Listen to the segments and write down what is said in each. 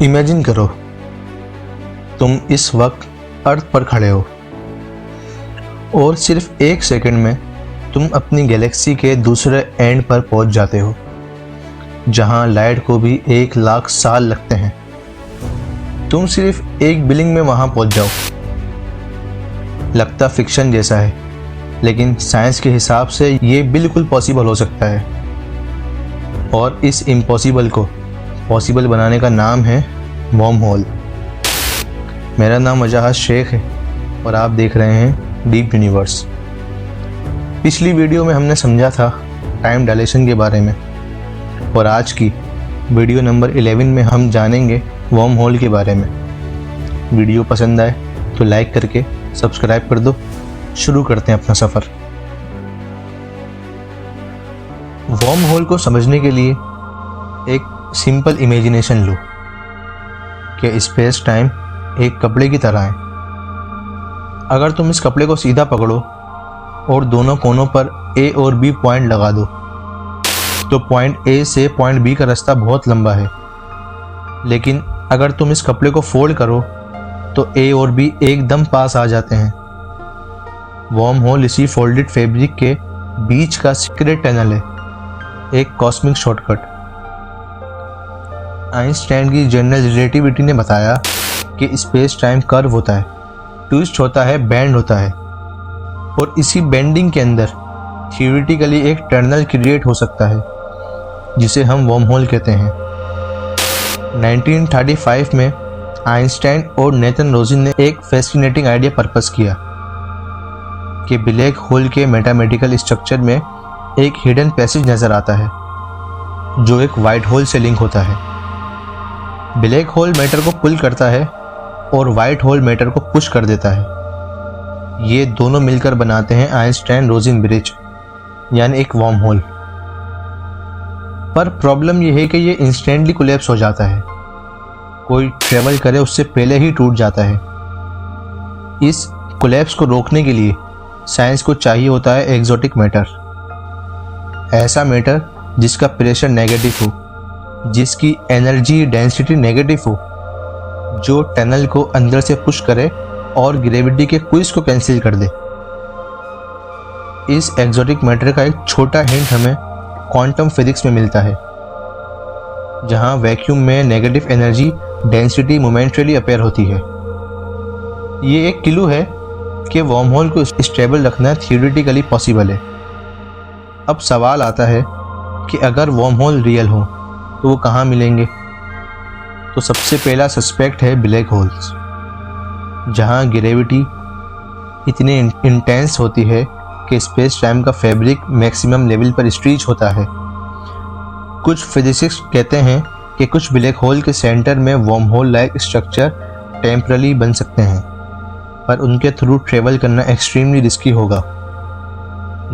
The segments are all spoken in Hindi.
इमेजिन करो तुम इस वक्त अर्थ पर खड़े हो और सिर्फ एक सेकंड में तुम अपनी गैलेक्सी के दूसरे एंड पर पहुंच जाते हो, जहां लाइट को भी 1,00,000 साल लगते हैं। तुम सिर्फ एक ब्लिंक में वहां पहुंच जाओ। लगता फिक्शन जैसा है, लेकिन साइंस के हिसाब से ये बिल्कुल पॉसिबल हो सकता है। और इस इम्पॉसिबल को पॉसिबल बनाने का नाम है वर्म होल। मेरा नाम वजाहत शेख है और आप देख रहे हैं डीप यूनिवर्स। पिछली वीडियो में हमने समझा था टाइम डायलेशन के बारे में, और आज की वीडियो नंबर 11 में हम जानेंगे वर्म होल के बारे में। वीडियो पसंद आए तो लाइक करके सब्सक्राइब कर दो। शुरू करते हैं अपना सफ़र। वर्म होल को समझने के लिए एक सिंपल इमेजिनेशन लो कि स्पेस टाइम एक कपड़े की तरह है। अगर तुम इस कपड़े को सीधा पकड़ो और दोनों कोनों पर ए और बी पॉइंट लगा दो, तो पॉइंट ए से पॉइंट बी का रास्ता बहुत लंबा है। लेकिन अगर तुम इस कपड़े को फोल्ड करो तो ए और बी एकदम पास आ जाते हैं। वर्म होल इसी फोल्डेड फैब्रिक के बीच का सीक्रेट टनल है, एक कॉस्मिक शॉर्टकट। आइंस्टाइन की जनरल रिलेटिविटी ने बताया कि स्पेस टाइम कर्व होता है, ट्विस्ट होता है, बेंड होता है, और इसी बेंडिंग के अंदर थियोरेटिकली एक टनल क्रिएट हो सकता है जिसे हम वर्म होल कहते हैं। 1935 में आइंस्टाइन और नेथन रोजिन ने एक फैसिनेटिंग आइडिया परपस किया कि ब्लैक होल के मैथमेटिकल स्ट्रक्चर में एक हिडन पैसेज नजर आता है जो एक वाइट होल से लिंक होता है। ब्लैक होल मैटर को पुल करता है और वाइट होल मैटर को पुश कर देता है। ये दोनों मिलकर बनाते हैं आइंस्टाइन रोजिन ब्रिज, यानी एक वर्म होल। पर प्रॉब्लम यह है कि ये इंस्टेंटली कोलैप्स हो जाता है। कोई ट्रेवल करे उससे पहले ही टूट जाता है। इस कोलैप्स को रोकने के लिए साइंस को चाहिए होता है एक्सोटिक मैटर, ऐसा मैटर जिसका प्रेशर नेगेटिव हो, जिसकी एनर्जी डेंसिटी नेगेटिव हो, जो टनल को अंदर से पुश करे और ग्रेविटी के क्विज को कैंसिल कर दे। इस एक्सोटिक मैटर का एक छोटा हिंट हमें क्वांटम फिजिक्स में मिलता है, जहां वैक्यूम में negative energy density momentarily appear होती है। ये एक क्लू है कि वर्म होल को स्टेबल रखना थियोरेटिकली पॉसिबल है। अब सवाल आता है कि अगर वर्म होल रियल हो तो वो कहाँ मिलेंगे? तो सबसे पहला सस्पेक्ट है ब्लैक होल्स, जहाँ ग्रेविटी इतनी इंटेंस होती है कि स्पेस टाइम का फैब्रिक मैक्सिमम लेवल पर स्ट्रेच होता है। कुछ फिजिसिस्ट कहते हैं कि कुछ ब्लैक होल के सेंटर में worm hole like structure temporary बन सकते हैं, पर उनके थ्रू ट्रेवल करना एक्सट्रीमली रिस्की होगा।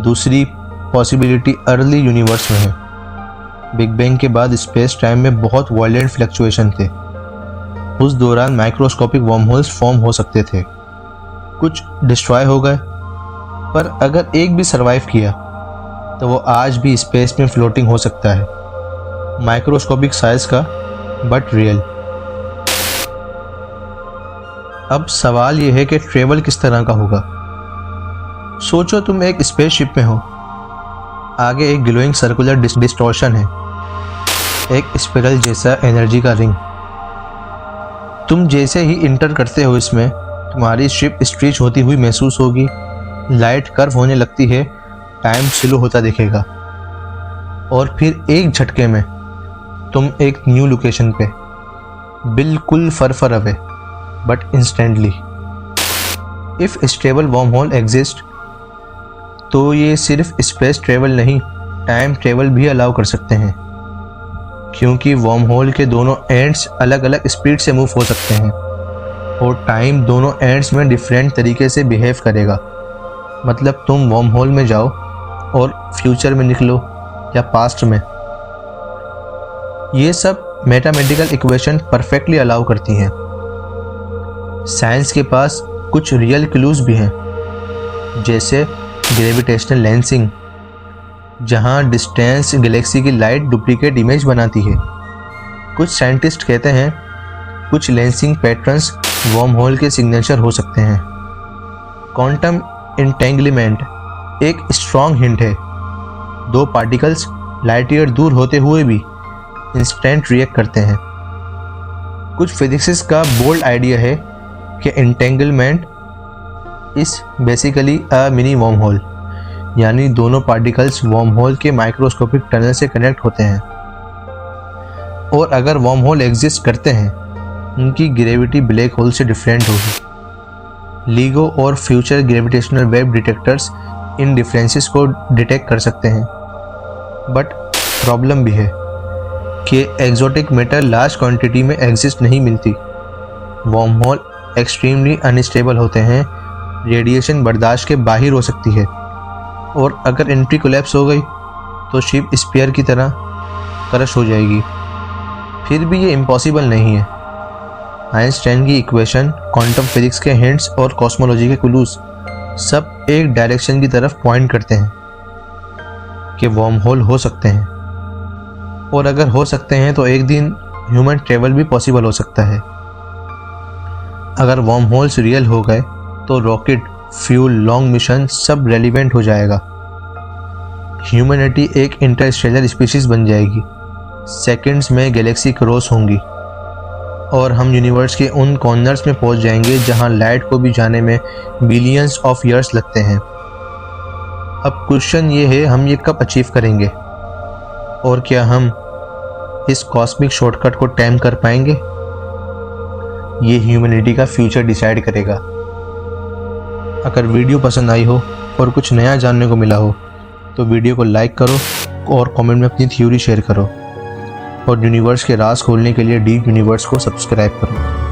दूसरी पॉसिबिलिटी अर्ली यूनिवर्स में है। बिग बैंग के बाद स्पेस टाइम में बहुत वायलेंट फ्लक्चुएशन थे। उस दौरान माइक्रोस्कोपिक वर्म होल्स फॉर्म हो सकते थे। कुछ डिस्ट्रॉय हो गए, पर अगर एक भी सरवाइव किया तो वो आज भी स्पेस में फ्लोटिंग हो सकता है। माइक्रोस्कोपिक साइज का, बट रियल। अब सवाल यह है कि ट्रेवल किस तरह का होगा। सोचो तुम एक स्पेसशिप में हो, आगे एक ग्लोइंग सर्कुलर डिस्टॉर्शन है, एक स्पिरल जैसा एनर्जी का रिंग। तुम जैसे ही इंटर करते हो इसमें, तुम्हारी शिप स्ट्रेच होती हुई महसूस होगी, लाइट कर्व होने लगती है, टाइम स्लो होता दिखेगा, और फिर एक झटके में तुम एक न्यू लोकेशन पे, बिल्कुल far away, but instantly. If stable wormhole exist तो ये सिर्फ स्पेस ट्रेवल नहीं, टाइम ट्रेवल भी अलाउ कर सकते हैं, क्योंकि वर्म होल के दोनों एंड्स अलग अलग स्पीड से मूव हो सकते हैं और टाइम दोनों एंड्स में डिफरेंट तरीके से बिहेव करेगा। मतलब तुम वर्म होल में जाओ और फ्यूचर में निकलो या पास्ट में। ये सब मैथमेटिकल इक्वेशन परफेक्टली अलाउ करती हैं। साइंस के पास कुछ रियल क्लूज भी हैं, जैसे ग्रेविटेशनल लेंसिंग, जहां डिस्टेंस गैलेक्सी की लाइट डुप्लीकेट इमेज बनाती है। कुछ साइंटिस्ट कहते हैं कुछ लेंसिंग पैटर्न्स वर्म होल के सिग्नेचर हो सकते हैं। क्वांटम इंटेंगलमेंट एक स्ट्रॉन्ग हिंट है। दो पार्टिकल्स लाइट ईयर दूर होते हुए भी इंस्टेंट रिएक्ट करते हैं। कुछ फिजिसिस्ट का बोल्ड आइडिया है कि entanglement is basically a mini worm hole, यानी दोनों पार्टिकल्स वर्म होल के माइक्रोस्कोपिक टनल से कनेक्ट होते हैं। और अगर वर्म होल एग्जिस्ट करते हैं, उनकी ग्रेविटी ब्लैक होल से डिफरेंट होगी। लीगो और फ्यूचर ग्रेविटेशनल वेव डिटेक्टर्स इन डिफरेंसेस को डिटेक्ट कर सकते हैं, बट प्रॉब्लम भी है कि एक्सोटिक मैटर लार्ज क्वांटिटी में एग्जिस्ट नहीं मिलती। वर्म होल एक्सट्रीमली अनस्टेबल होते हैं, रेडिएशन बर्दाश्त के बाहर हो सकती है, और अगर एंट्री कोलैप्स हो गई तो शिप स्पेयर की तरह क्रश हो जाएगी। फिर भी ये इम्पॉसिबल नहीं है। आइंस्टाइन की इक्वेशन, क्वांटम फिजिक्स के हिंट्स और कॉस्मोलॉजी के क्लूज सब एक डायरेक्शन की तरफ पॉइंट करते हैं कि वर्म होल हो सकते हैं, और अगर हो सकते हैं तो एक दिन ह्यूमन ट्रेवल भी पॉसिबल हो सकता है। अगर वर्म होल्स रियल हो गए तो रॉकेट, फ्यूल, लॉन्ग मिशन सब रेलिवेंट हो जाएगा। ह्यूमैनिटी एक इंटरस्टेलर स्पीशीज बन जाएगी, सेकंड्स में गैलेक्सी क्रॉस होंगी, और हम यूनिवर्स के उन कॉर्नर्स में पहुंच जाएंगे जहां लाइट को भी जाने में बिलियंस ऑफ ईयर्स लगते हैं। अब क्वेश्चन ये है, हम ये कब अचीव करेंगे, और क्या हम इस कॉस्मिक शॉर्टकट को टाइम कर पाएंगे? ये ह्यूमैनिटी का फ्यूचर डिसाइड करेगा। अगर वीडियो पसंद आई हो और कुछ नया जानने को मिला हो तो वीडियो को लाइक करो और कमेंट में अपनी थ्योरी शेयर करो, और यूनिवर्स के राज खोलने के लिए डीप यूनिवर्स को सब्सक्राइब करो।